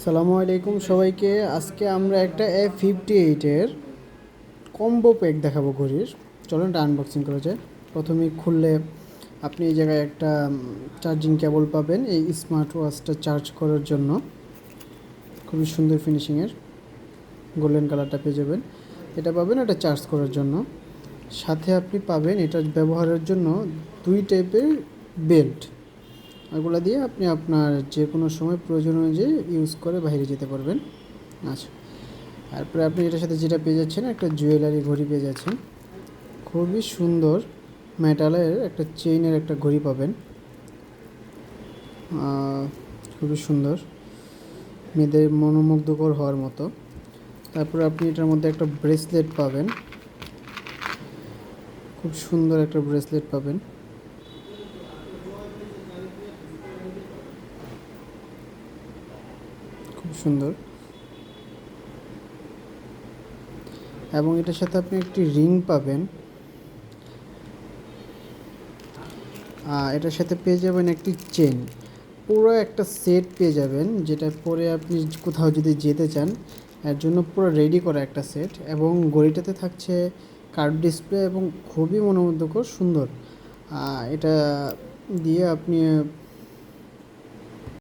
সালামু আলাইকুম সবাইকে। আজকে আমরা একটা F58-এর কম্বো প্যাক দেখাবো ঘড়ির। চলুন এটা আনবক্সিং করা যায়। প্রথমে খুললে আপনি এই জায়গায় একটা চার্জিং কেবল পাবেন এই স্মার্ট ওয়াচটা চার্জ করার জন্য। খুবই সুন্দর ফিনিশিংয়ের গোল্ডেন কালারটা পেয়ে যাবেন। এটা পাবেন এটা চার্জ করার জন্য। সাথে আপনি পাবেন এটা ব্যবহারের জন্য 2 টাইপের বেল্ট। এগুলো দিয়ে আপনি আপনার যে কোনো সময় প্রয়োজন অনুযায়ী ইউজ করে বাইরে যেতে পারবেন। আচ্ছা, তারপরে আপনি এটার সাথে যেটা পেয়ে যাচ্ছেন একটা জুয়েলারি ঘড়ি পেয়ে যাচ্ছেন। খুবই সুন্দর মেটালের একটা চেইনের একটা ঘড়ি পাবেন, খুবই সুন্দর, মেয়েদের মনোমুগ্ধকর হওয়ার মতো। তারপরে আপনি এটার মধ্যে একটা ব্রেসলেট পাবেন, খুব সুন্দর একটা ব্রেসলেট পাবেন। খুব সুন্দর। এবং এটার সাথে আপনি একটি রিং পাবেন। এটার সাথে পেয়ে যাবেন একটি চেন। পুরো একটা সেট পেয়ে যাবেন, যেটা পরে আপনি কোথাও যদি যেতে চান এর জন্য পুরো রেডি করা একটা সেট। এবং ঘড়িটাতে থাকছে কার্ভ ডিসপ্লে এবং খুবই মনোমুগ্ধকর সুন্দর। এটা দিয়ে আপনি